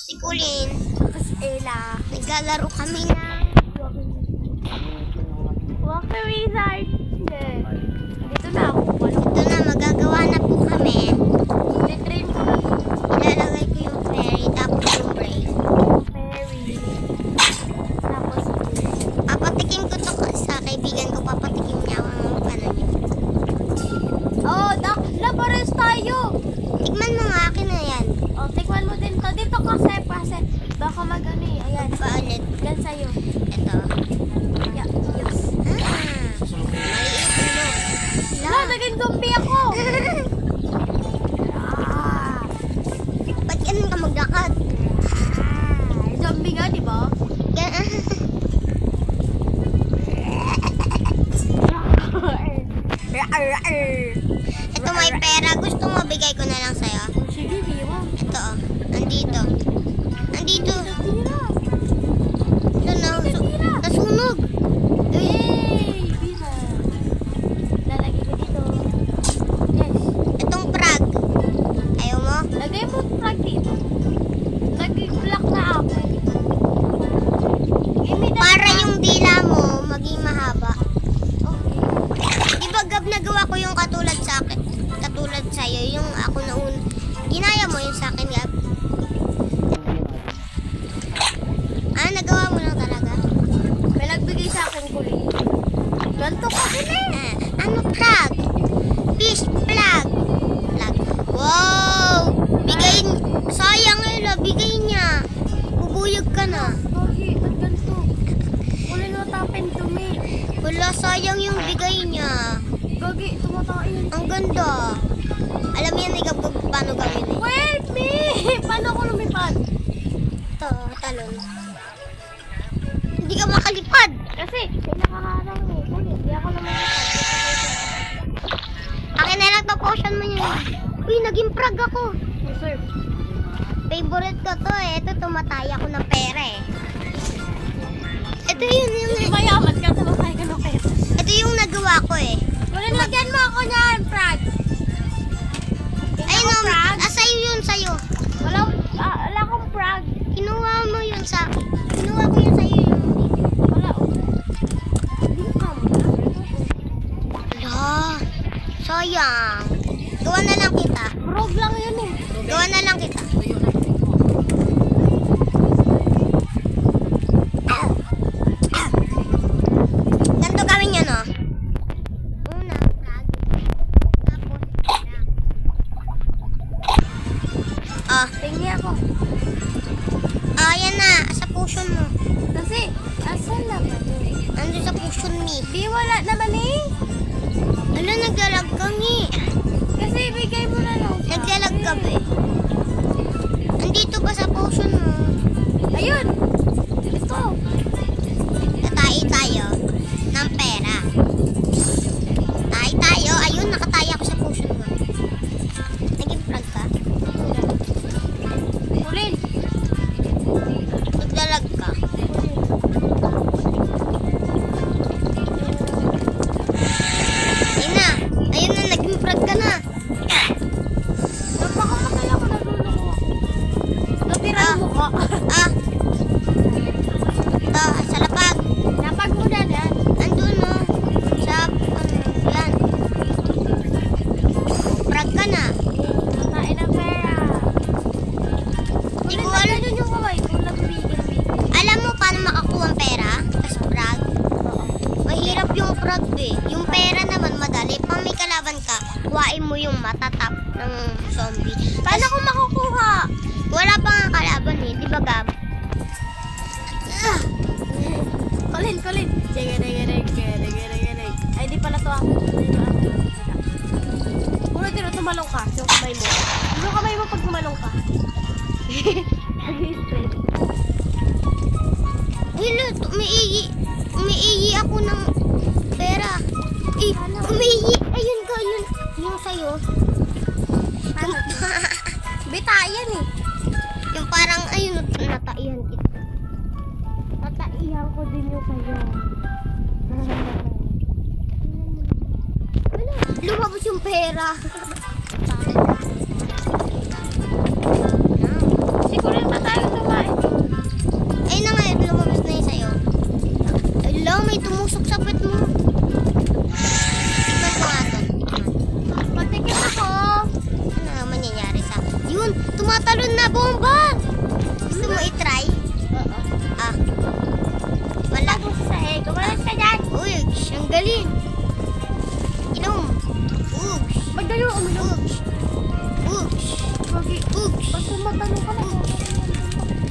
si Colin. Tapos Ella. Naglalaro kami ng Walker Wizard. Dito na ako. ito na, magagawa na po kami. Titrain ko na. Ilalagay ko yung fairy tapos yung brave. Fairy. Tapos Papatikim ko to sa kaibigan ko. Papatikim niya ako ng ano niya. oh, labares tayo. Tikman mo nga, akin na yan. Oh, tikman mo din to. Dito kasi baka mag-ano eh. Ayan. Paulit. Yan sa'yo. Ito. Yeah, yes. Maliit mo. Wala, naging zombie ako. Ba't ganun ka maglakad? Zombie nga, di ba? Ito may pera. Gusto mo bigay ko na lang sa'yo? Sige, biwa. Ito oh. Nandito. Nandito. Tira. Ito na. Nasunog. Yay! Biwa. Lalagay ko dito. Yes. Itong frog. Ayaw mo? Lagay mo plug dito. Nag-block na ako. Para yung dila mo maging mahaba. Okay. Di ba Gab, nagawa ko yung katulad sa akin? Katulad sa'yo. Yung ako na ginaya mo yung sa akin, Gab. Nagawa mo lang talaga? May nagbigay sa akin kulit. Ganto ka din eh. Ano frog? Fish flag. Flag. Wow! Sayang bigay niya. Bubuyog ka na. Gagi, ba't ganto? Kulit mo tapin to me. Wala, sayang yung bigay niya. Gagi, tumatain. Ang ganda. Alam mo yan, Gab, kung paano gawin eh. Wait me! Paano ako lumipad? Ito, talon. Hindi ka makalipad. Kasi, may nakaharang eh. Kulit, di ako lumipad. Akin na lang to, potion mo yun. Uy, naging frog ako. Sir. Favorite ko to eh. Ito, tumatay ako ng pera eh. Ito yun yung... Mayaman ka, tumatay ka ng pera. Ito yung nagawa ko eh. Kulit, lagyan mo ako niyan, Frag. Ay no, sa'yo yun, sa'yo. Wala akong Frag. Kinuha mo yun sa... Kinuha ko yun sa'yo yung... Wala. Hindi ka mo. Ala, sayang. Gawa na lang kita. Frog lang yun eh. Gawa na lang kita. Ganito gawin niya, no? Una, frog. Tapos, pera. Tingin ako. Ayan na. Sa potion mo. Kasi, asan naman eh? Nandun sa potion me. Di wala naman eh. Ala, naglalag kang eh. Kasi ibigay mo na lang. Naglalag ka ba eh. Andito pa sa potion mo. Ayun. Ito. Tatay tayo ng pera. Tatay tayo. Ayun, nakataya ako sa potion mo. Naging frog ka? Kulin. Naglalag ka? Ayun na. Ayun na, naging frog ka na. Napakamatay ako, nagulong ako. Natira mo ka. Sa lapag. Napag mo na yan. Andun no. Sa, yan. Frog ka na. Nakain ang pera. Hindi ko Kulin, alam. yun yung kaway ko. Nagbigil. Alam mo paano makakuha ang pera? As frog? Mahirap yung frog eh. Yung pera naman madali. Pag may kalaban ka, kuhain mo yung matatap ng zombie. Paano ko makukuha? Wala pa nga kalaban eh. Di ba, Gab? Kulin. Garig. Ay, di pala to ako. Puro tiro, tumalong ka. Yung kamay mo. Yung kamay mo pag tumalong ka. Straight. Hello, umiiyi ako ng pera. Umiiyi. Ayun ka, yun. Yung sa'yo. Bitayan eh. Yung parang, ayun, nataihan kita. Tataihan ko din yung sa'yo. Lumabas yung pera. Siguro pa tayo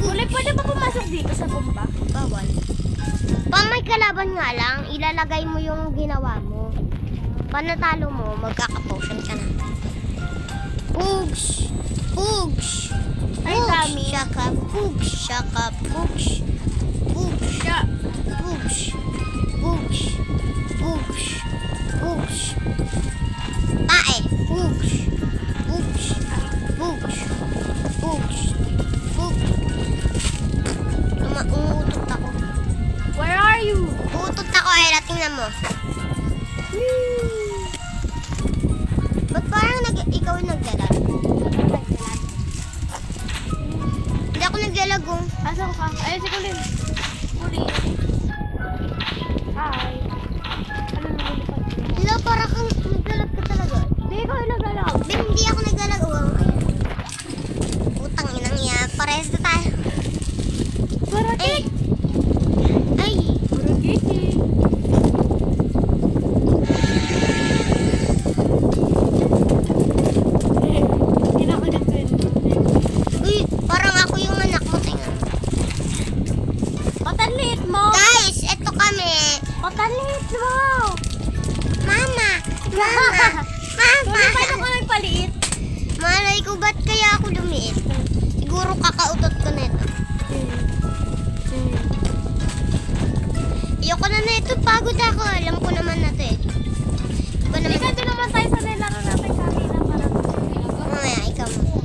Kulay, pwede ba pumasok dito sa bomba? Bawal. Pa may kalaban nga lang, ilalagay mo yung ginawa mo. Panatalo mo, magkaka-potion ka na. Pugs! Pugs! Ay, dami. Shaka, pugs! Shaka, pugs! Pugs! Siya. Pugs! Pugs! Pugs! Pugs! Tae! Pugs! Pugs! Pugs! Pugs! Pugs! Umuutot ako. Where are you? Uutot ako, Ella. Tingnan mo. Ba't parang ikaw yung naglalag? Hindi ako naglalago. Asan ka? Ayun si Kulin. Kulin. Hi. Ano naman yung pag-kulin? Hello, parang kang naglalag ka talaga. Hindi ko yung naglalak. Ben, hindi ako naglalago. Utang inang yan. Parehas na tayo. Ay! Ay! Kiki. Kinakulit ko yun. Uy! Parang ako yung anak mo. Tingnan. Patalit mo! Guys, eto kami. Patalit mo! Mama! Mama! Mama! Paano ka nagpaliit? Malay ko, ba't kaya ako lumiit? Siguro kakautot ko na ito. Ayoko na ito. Pagod ako. Alam ko naman na ito eh. Iba naman. Hindi ka naman tayo sa nilaro natin kanina para Mamaya, ikaw mo.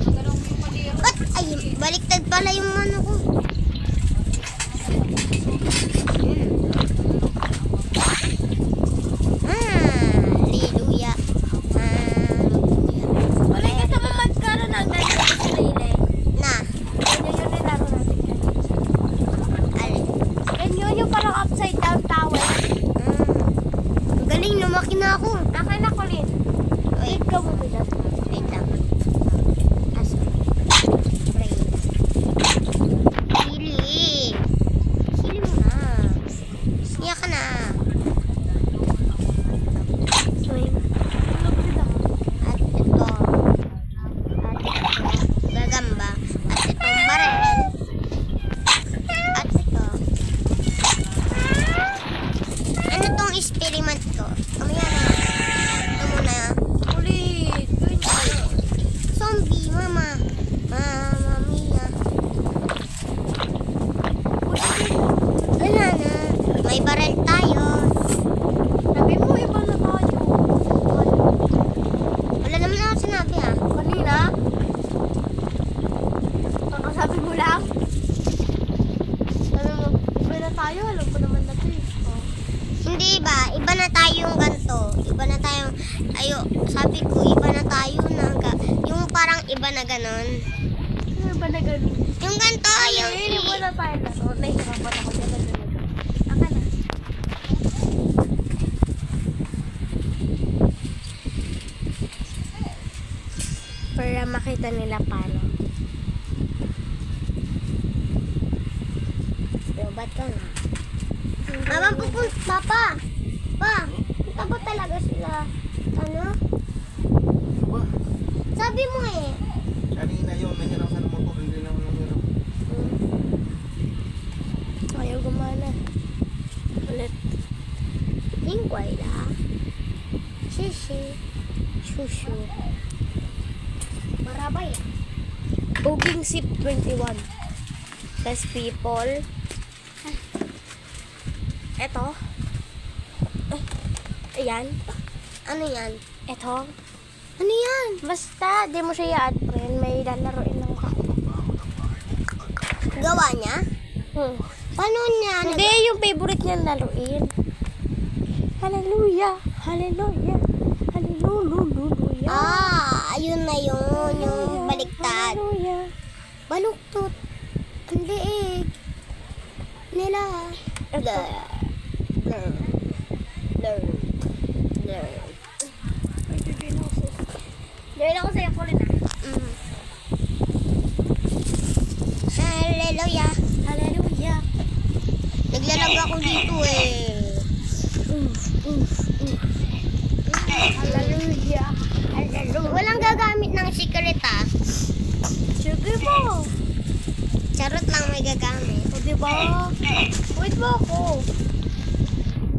Ba't? Ay, baliktad pala yung ano ko. Hallelujah. Hallelujah. wala ka naman magkaroon ng ganito sa nilay. Na. Ganyan yung nilaro natin kanina. Alin. Ganyan yung parang upside down tower. Ang galing, lumaki na ako. Akin na Kulin. Wait, Wait ka mo bilang. wait lang. Aso. Pray. Hili. Hili mo na. Siya ka na. Swing. Ano ba bilang? At ito. Gagamba. At itong barel. At ito. Ano tong experiment ko? Kamaya na. Ito muna. Kulit. Ganyan. Zombie, mama. Mama mia. Wala na. May barel tayo. Sabi mo, iba na tayo. Wala naman ako sinabi ha. Kanina? Kakasabi mo lang? Sabi mo, iba na tayo. Alam ko naman na ito eh. Oh. Hindi ba? Iba na tayong ganto. Iba na tayong, sabi ko, iba na tayo na, yung parang iba na ganon. Ano ba na ganun? Yung ganto, yung, Ay, iba na tayo na. So, nahihirapan ako dyan na ganun. Aka na. Para makita nila paano. Robot ka na. Mama, Papa! Pa, punta ba talaga sila? Ano? Sabi mo eh. Kanina yun, nahirap sa motor, hindi naman nahirap. Ayaw gumana. Ulit. Lingway la. Shishi. Shushu. Marabay. Booking Sip 21. Test people. Eto. Ayan. Ano yan? Eto. Ano yan? Basta, di mo siya i-add, friend. May lalaroin lang ako. Gawa niya? Paano niya? Hindi, yung favorite niyang laruin. Hallelujah! Hallelujah! Hallelujah! Ayun na yun. Yung baliktad. Hallelujah! Baluktot. Ang liig. Nila. Ito. Blur. Blur. Blur. Dahil ako sa'yo ko rin Hallelujah. Hallelujah! Naglalag ako dito eh. Hallelujah! Hallelujah! Walang gagamit ng secret ah. Sige po! Charot lang, may ba? Wait mo ako.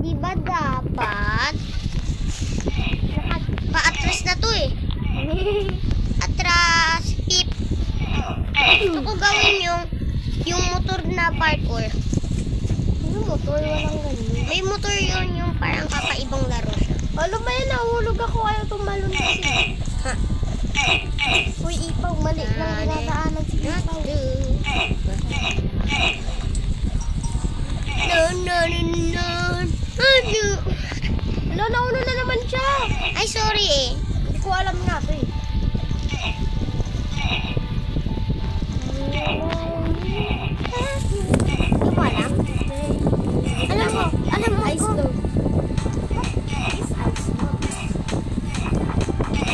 Di ba dapat? Pa-atras na to eh. Atras, pip. Gusto ko gawin yung motor na parkour. Ano motor? Walang ganun. May motor yun, yung parang kakaibang laro siya. Alam ba yan, nahulog ako. Ayaw tumalon kasi. Ha? Uy, Ipaw, mali lang dinadaanan si Ipaw. No. Ano? Wala, nauna na naman siya. Ay, sorry eh. Hindi ko alam nga to eh. Hindi mo alam? Alam mo Ice ko. Lord.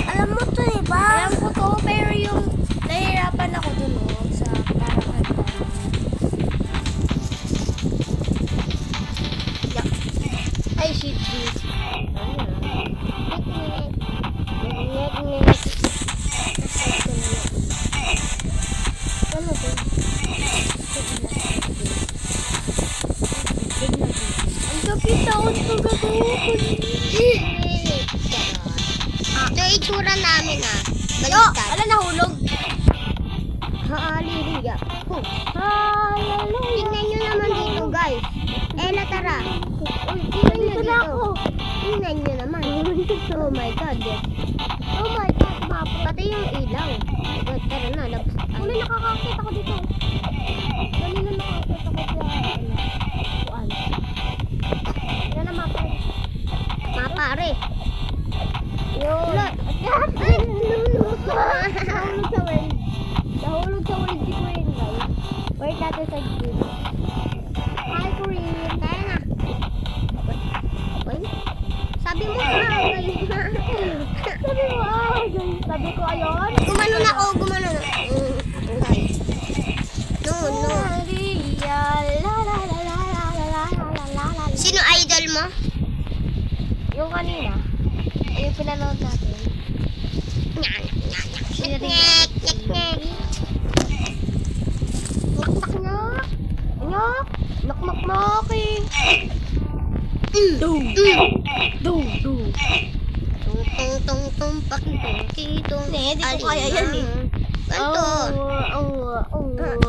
Alam mo to eh ba? Alam ko to, pero yung nahihirapan ako dun sa parang ay, shit, dude. Ano to? Ang kapit ako ito gagawin. Ito yung itsura namin ah. Yo! Baliktad. Ala, nahulog. Hallelujah. Hallelujah. Tingnan nyo naman dito guys. Ella, tara. Tingnan nyo na ako. Tingnan nyo naman. Oh my God. Yes. Oh my God. Pati yung ilaw. But, tara na. Labas tayo. Uli, nakakakita ko dito. Kanina nakakita ko siya. Kuan. Yan na mapa. Mapare. Yun. Nahulog sa wind. Nahulog sa wind si Queen, guys. Wait natin sa gym. Hi, Corinne. Tayo na. Uy. Sabi mo guys. Sabi mo, guys. Sabi ko, ayun. Gumano na ako. Gumano na. Guys. No. Maria, la la la la la la la la la la. Sino idol mo? Yung kanina. Yung pinanood natin. Nyek. Nyek. Nak. Anak. Nak-nak-naki. Tung pakitong. Hindi ko kaya yan eh. Ganto.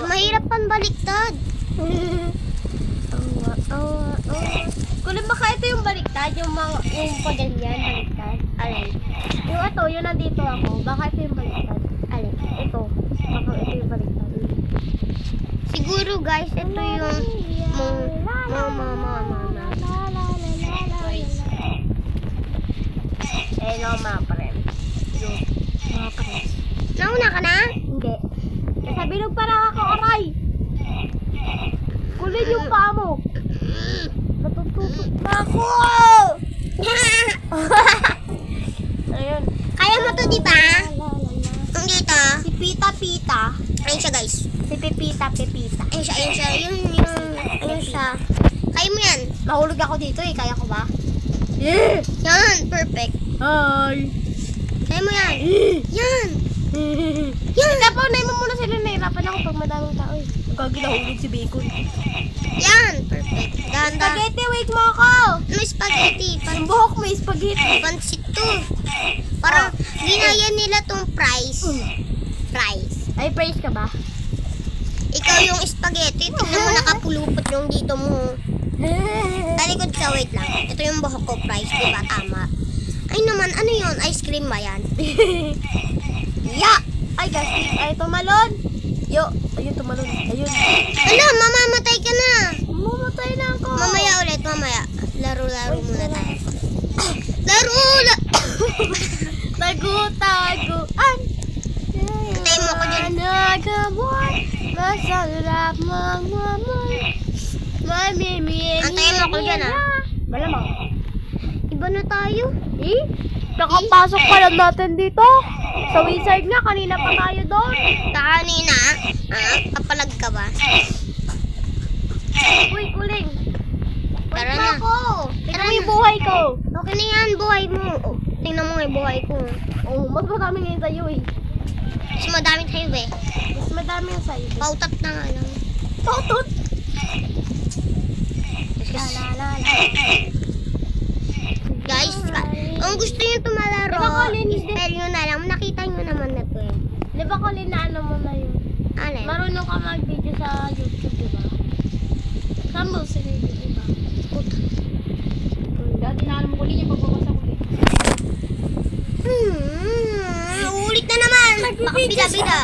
Mahirap pan baliktad. Kunin baka ito yung baliktad, yung paganyan, baliktad. Alin? Yung ito, yung nandito ako, baka ito yung baliktad. Alin? Ito. Baka ito yung baliktad. Siguro guys, ito yung mama. Eh, no, mga paren. Mga paren. Nauna ka na? Hindi. Nasa bilog pa lang ako, aray! Kunin yung paa mo. Natututok na ako! Ayun. Kaya mo to, di ba? Dito. Si Pita. Ayun siya guys. Si Pepita. Ayun siya. Ayun siya. Kaya mo yan. Nahulog ako dito eh. Kaya ko ba? Yan, perfect. Hi! Kaya mo yan. Yan. Tapaunay mo muna sila. Nahirapan ako pag madaming tao eh. Gagi nahulog si Bacon. Yan, perfect. Ganda. Spaghetti, wait mo ako! May spaghetti. Yung buhok mo yung spaghetti. Pansit to. Parang ginaya nila tong fries. Ay, praise ka ba? Ikaw yung spaghetti. Tingnan mo nakapulupot yung dito mo. Talikod ka, wait lang. Ito yung buhok ko, fries. Diba? Tama. Ay naman, ano yun? Ice cream ba yan? Ya! Ay, guys, ay tumalon! Yo, ayun tumalon. Ayun. Ala, mamamatay ka na. Mamatay na ako. Mamaya ulit, mamaya. Laro-laro muna tayo. Tago-tagoan. Antayin mo ako dyan. Nagabuan. Masarap mamamay. Mamimili. Antayin mo ako dyan, ah. Malamang. Iba na tayo. Eh? Nakapasok pa lang natin dito. Sa wizard nga, kanina pa tayo doon. Kanina, kapalag ka ba? Uy, kuling. Tara Wait na. ako. Tara Tingnan mo na. yung buhay ko. Okay na yan, buhay mo. Oh, tingnan mo nga yung buhay ko. Oh, mas madami ngayon sa'yo eh. Mas madami tayo, be. Mas madami yung sa'yo. Pautat na nga lang. Pautot. La la la la. Guys, kung gusto nyo tumalaro, Diba, Colin, spell nyo na lang. Nakita nyo naman na to eh. Di ba Colin na ano mo na yun? Alin? Marunong ka mag-video sa YouTube, di ba? Saan mo sinili, di ba? Dati na alam mo ulit yung pagbabasa ko eh. Ulit na naman. Baka bida-bida.